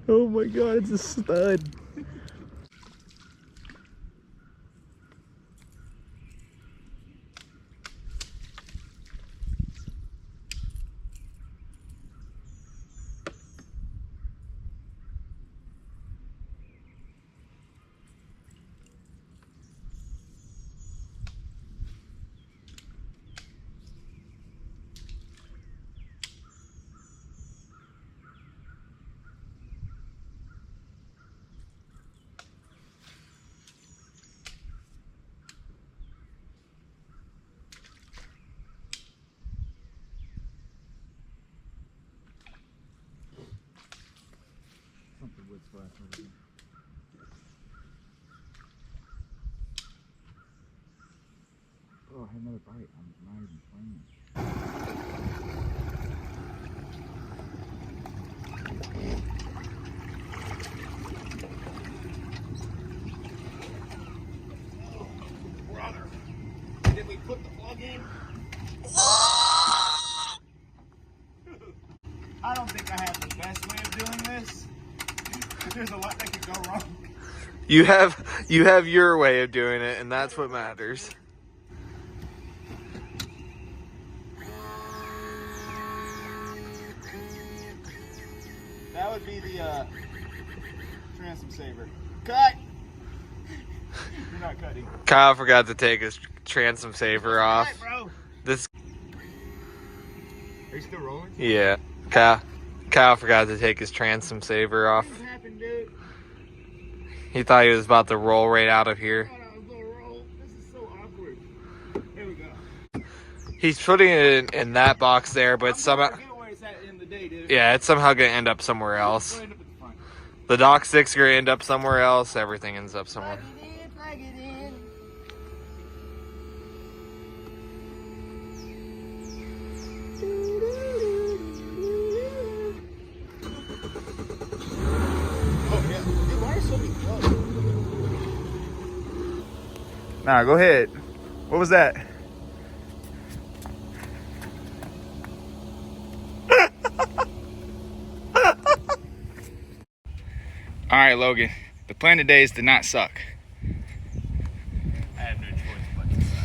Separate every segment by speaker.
Speaker 1: Oh my god, it's a stud. Oh, I had another bite. I'm not even playing.
Speaker 2: Brother, did we put the plug in? I don't think I have the best way of doing this. There's a lot that could go wrong.
Speaker 3: You have your way of doing it, and that's what matters.
Speaker 2: That would be the transom saver. Cut! You're not cutting.
Speaker 3: Kyle forgot to take his transom saver off.
Speaker 2: Right, bro.
Speaker 3: This.
Speaker 2: Are you still rolling?
Speaker 3: Yeah. Kyle forgot to take his transom saver off.
Speaker 2: What happened, dude?
Speaker 3: He thought he was about to roll right out of here.
Speaker 2: I thought I was gonna roll. This is so awkward. Here we go.
Speaker 3: He's putting it in that box there, but somehow.
Speaker 2: Forget where it's at in the day, dude.
Speaker 3: Yeah, it's somehow gonna end up somewhere else.
Speaker 2: End up at the front.
Speaker 3: The dock sticks are gonna end up somewhere else. Everything ends up somewhere.
Speaker 2: Plug it in. Oh yeah. Dude, why are so many close?
Speaker 1: Nah, go ahead. What was that? All right, Logan. The plan today is to not suck.
Speaker 2: I have no choice but to suck.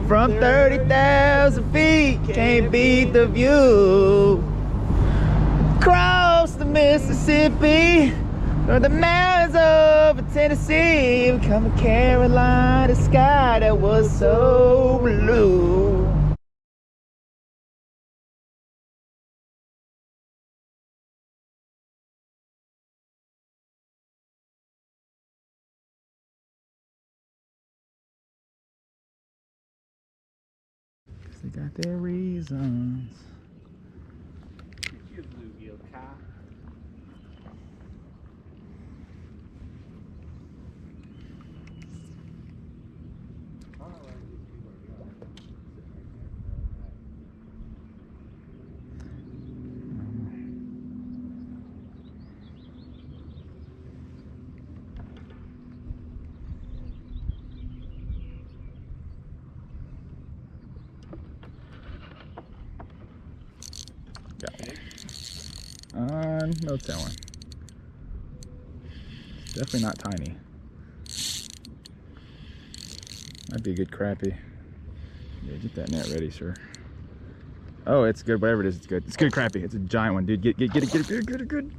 Speaker 1: From 30,000 feet, can't beat the view. Cross the Mississippi, or the mountains of Tennessee, become a Carolina sky that was so blue. They got their reasons.
Speaker 2: You bluegill cow.
Speaker 1: Got it. No telling. It's definitely not tiny. Might be a good crappie. Yeah, get that net ready, sir. Oh, it's good. Whatever it is, it's good. It's good crappie. It's a giant one, dude. Get it, good.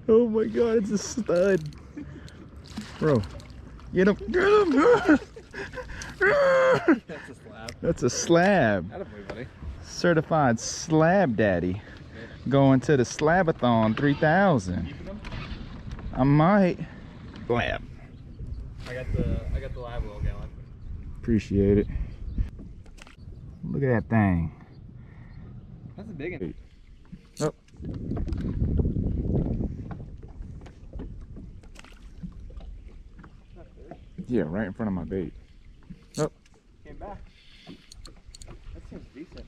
Speaker 1: Oh my god, it's a stud. Bro, get him.
Speaker 2: That's a slab.
Speaker 1: That's a slab.
Speaker 2: Attaboy, buddy.
Speaker 1: Certified slab daddy. Going to the Slabathon 3000. I might. Blab.
Speaker 2: I got the live well going.
Speaker 1: Appreciate it. Look at that thing.
Speaker 2: That's a big one.
Speaker 1: Oh. Yeah, right in front of my bait. Oh.
Speaker 2: Came back. That seems decent.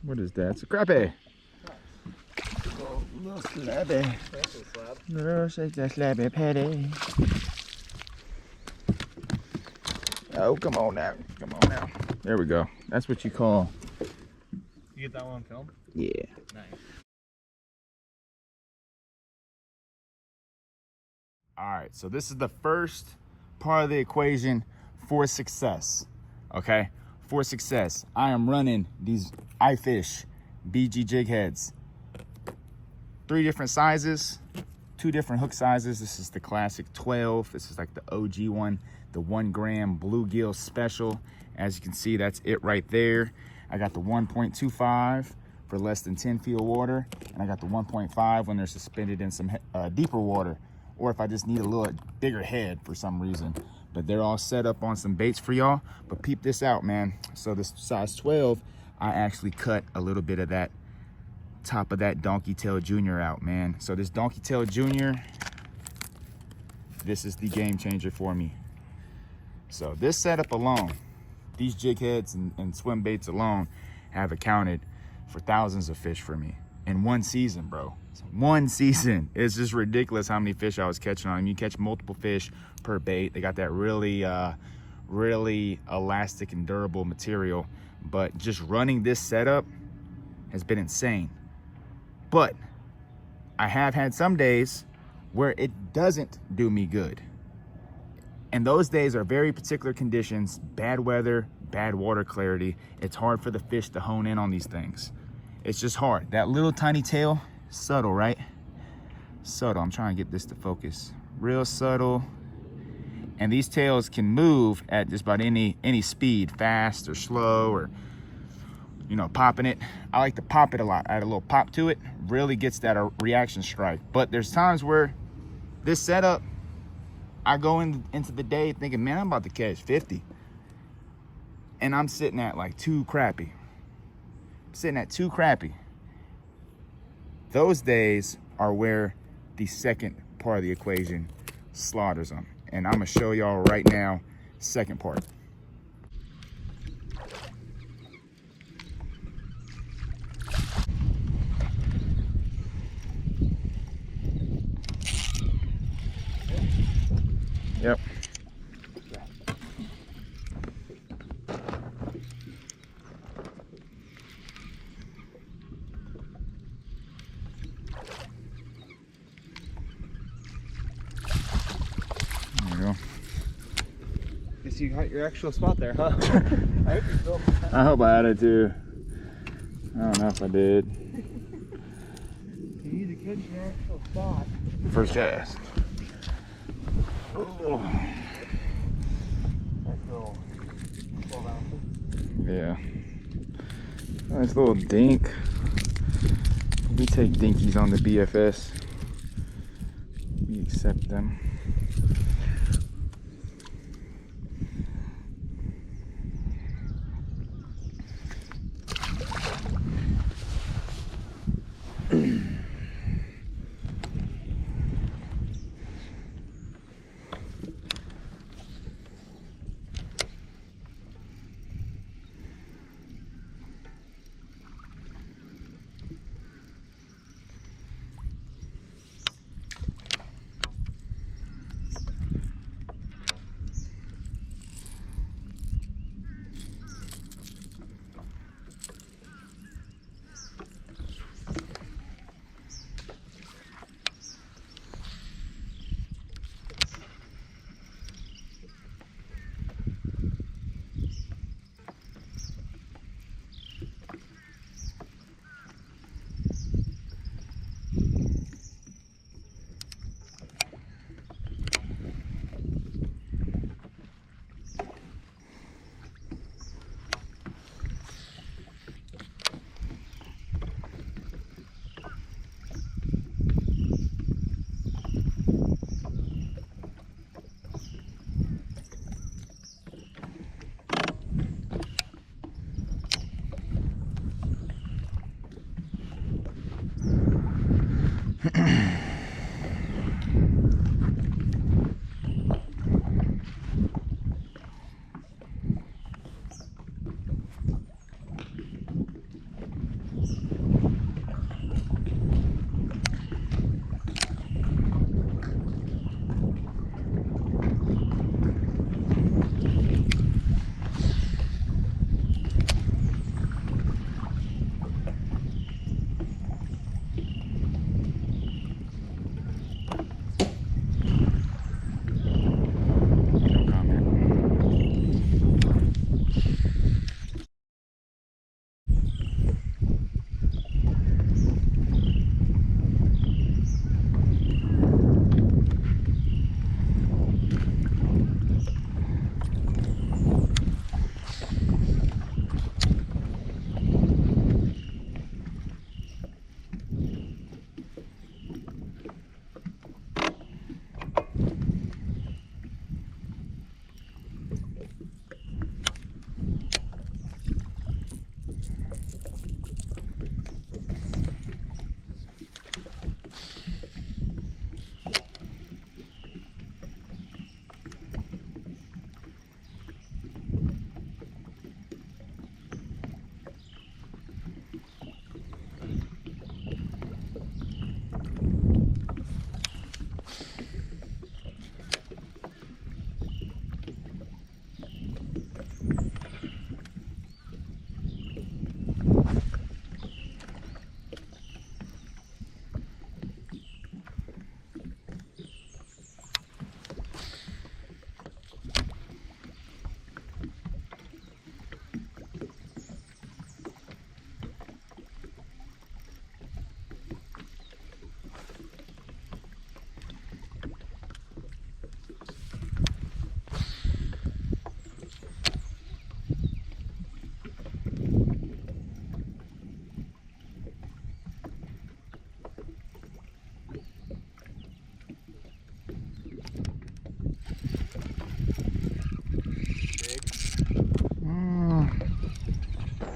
Speaker 1: What is that? It's a crappie. little slabby. No, shake that slabby patty. Oh, come on now. Come on now. There we go. That's what you call.
Speaker 2: You get that one on film?
Speaker 1: Yeah.
Speaker 2: Nice.
Speaker 1: All right, so this is the first part of the equation for success. Okay, for success, I am running these iFish BG jig heads. 3 different sizes, 2 different hook sizes. This is the classic 12. This is like the OG one, the 1 gram bluegill special. As you can see, that's it right there. I got the 1.25 for less than 10 feet of water, and I got the 1.5 when they're suspended in some deeper water, or if I just need a little bigger head for some reason. But they're all set up on some baits for y'all. But peep this out, man. So this size 12, I actually cut a little bit of that top of that Donkey Tail Junior out, man. So this Donkey Tail Junior, this is the game changer for me. So this setup alone, these jig heads and swim baits alone have accounted for thousands of fish for me in one season, bro. One season. It's just ridiculous how many fish I was catching on them. You catch multiple fish per bait. They got that really really elastic and durable material, but just running this setup has been insane. But I have had some days where it doesn't do me good, and those days are very particular conditions: bad weather, bad water clarity. It's hard for the fish to hone in on these things. It's just hard. That little tiny tail, subtle, right? Subtle. I'm trying to get this to focus. Real subtle. And these tails can move at just about any speed, fast or slow, or, you know, popping it. I like to pop it a lot. Add a little pop to it. Really gets that reaction strike. But there's times where this setup, I go into the day thinking, man, I'm about to catch 50. And I'm sitting at like 2 crappie. Sitting at 2 crappie. Those days are where the second part of the equation slaughters them. And I'm gonna show y'all right now, second part. Yep. There we go.
Speaker 2: Guess you got your actual spot there, huh? I hope you filmed.
Speaker 1: I hope I had it too. I don't know if I did.
Speaker 2: You need to catch your actual spot.
Speaker 1: First cast. Oh.
Speaker 2: Nice little 12 ounces.
Speaker 1: Yeah. Nice little dink. We take dinkies on the BFS. We accept them.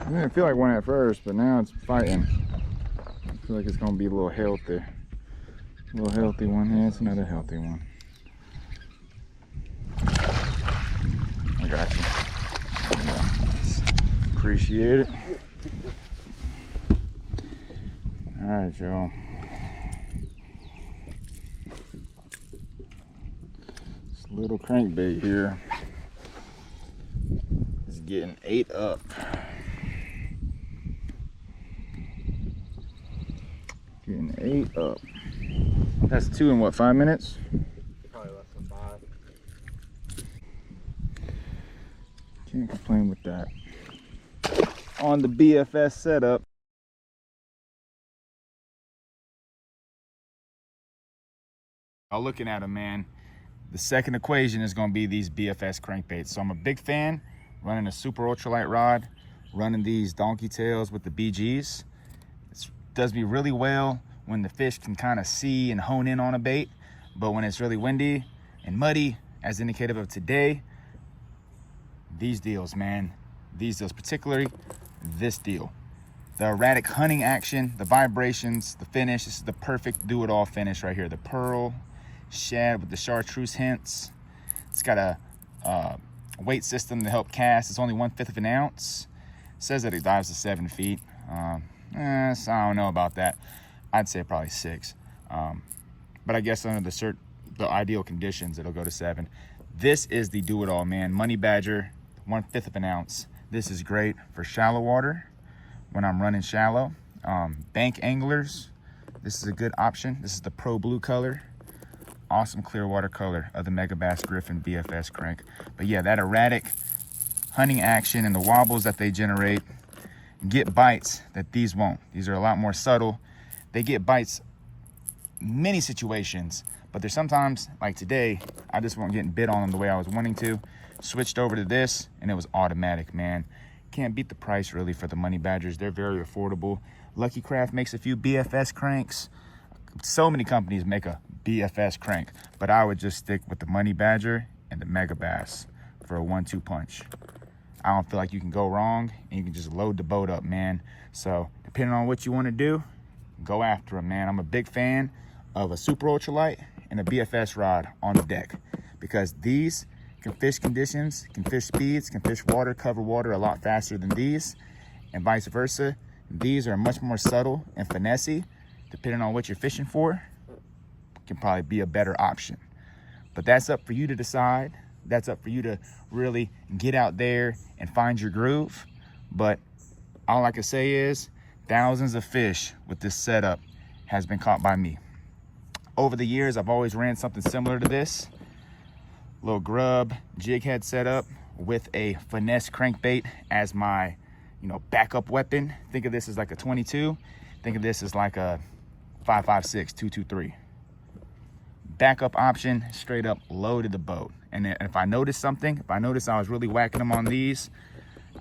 Speaker 1: It didn't feel like one at first, but now it's fighting. I feel like it's gonna be a little healthy. A little healthy one. Yeah, it's another healthy one. I got you. Yeah. Appreciate it. All right, y'all. This little crankbait here is getting ate up. Getting ate up. That's 2 in what, 5 minutes?
Speaker 2: Probably less than 5.
Speaker 1: Can't complain with that. On the BFS setup. I'm looking at them, man. The second equation is going to be these BFS crankbaits. So I'm a big fan running a super ultralight rod, running these donkey tails with the BGs. It does me really well when the fish can kind of see and hone in on a bait. But when it's really windy and muddy, as indicative of today, these deals, man, these deals, particularly this deal. The erratic hunting action, the vibrations, the finish. This is the perfect do-it-all finish right here. The pearl shad with the chartreuse hints. It's got a weight system to help cast. It's only 1/5 of an ounce. It says that it dives to 7 feet. So I don't know about that. I'd say probably 6. But I guess under the ideal conditions, it'll go to 7. This is the do-it-all, man. Money Badger, 1/5 of an ounce. This is great for shallow water when I'm running shallow. Bank anglers, this is a good option. This is the Pro Blue color. Awesome clear water color of the Mega Bass Griffin BFS crank. But yeah, that erratic hunting action and the wobbles that they generate get bites that these won't. These are a lot more subtle. They get bites many situations, but there's sometimes, like today, I just wasn't getting bit on them the way I was wanting to. Switched over to this and it was automatic, man. Can't beat the price really for the Money Badgers. They're very affordable. Lucky Craft makes a few BFS cranks. So many companies make a BFS crank, but I would just stick with the Money Badger and the Mega Bass for a 1-2 punch. I don't feel like you can go wrong, and you can just load the boat up, man. So depending on what you want to do, go after them, man. I'm a big fan of a super ultralight and a BFS rod on the deck, because these can fish conditions, can fish speeds, can fish water, cover water a lot faster than these, and vice versa. These are much more subtle and finessey. Depending on what you're fishing for, can probably be a better option. But that's up for you to decide. That's up for you to really get out there and find your groove. But all I can say is thousands of fish with this setup has been caught by me. Over the years, I've always ran something similar to this. Little grub jig head setup with a Finesse crankbait as my, backup weapon. Think of this as like a 22. Think of this as like a 5.56, 223. Backup option, straight up loaded the boat. And then if I noticed something, if I noticed I was really whacking them on these,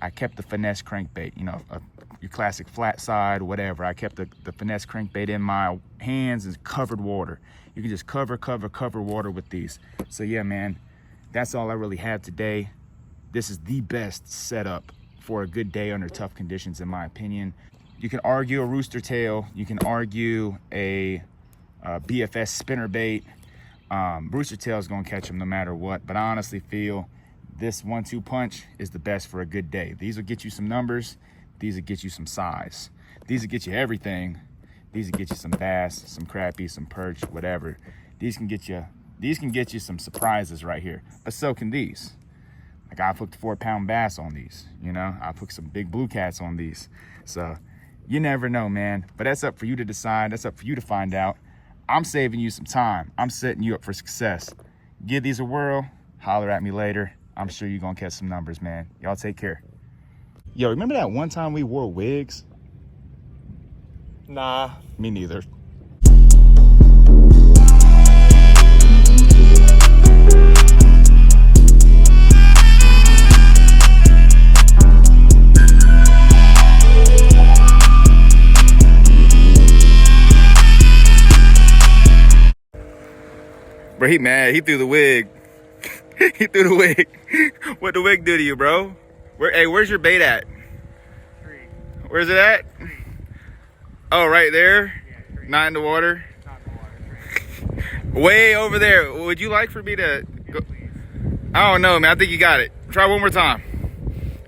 Speaker 1: I kept the Finesse crankbait, your classic flat side, whatever. I kept the Finesse crankbait in my hands and covered water. You can just cover water with these. So yeah, man, that's all I really have today. This is the best setup for a good day under tough conditions, in my opinion. You can argue a rooster tail. You can argue a BFS spinnerbait. Rooster tail is going to catch them no matter what. But I honestly feel this 1-2 punch is the best for a good day. These will get you some numbers. These will get you some size. These will get you everything. These will get you some bass, some crappie, some perch, whatever. These can get you some surprises right here. But so can these. Like I've hooked 4-pound bass on these. I've hooked some big blue cats on these. So you never know, man. But that's up for you to decide. That's up for you to find out. I'm saving you some time. I'm setting you up for success. Give these a whirl. Holler at me later. I'm sure you're going to catch some numbers, man. Y'all take care. Yo, remember that one time we wore wigs?
Speaker 2: Nah.
Speaker 1: Me neither. Bro, he mad. He threw the wig. He threw the wig. What'd the wig do to you, bro? Where's your bait at?
Speaker 2: 3.
Speaker 1: Where's it at? Oh, right there? Not in the water? Way over there. Would you like for me to go? I don't know, man. I think you got it. Try one more time.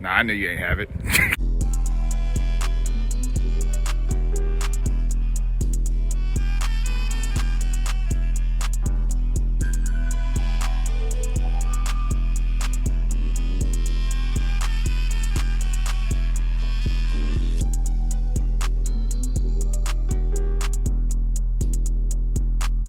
Speaker 1: Nah, I knew you ain't have it.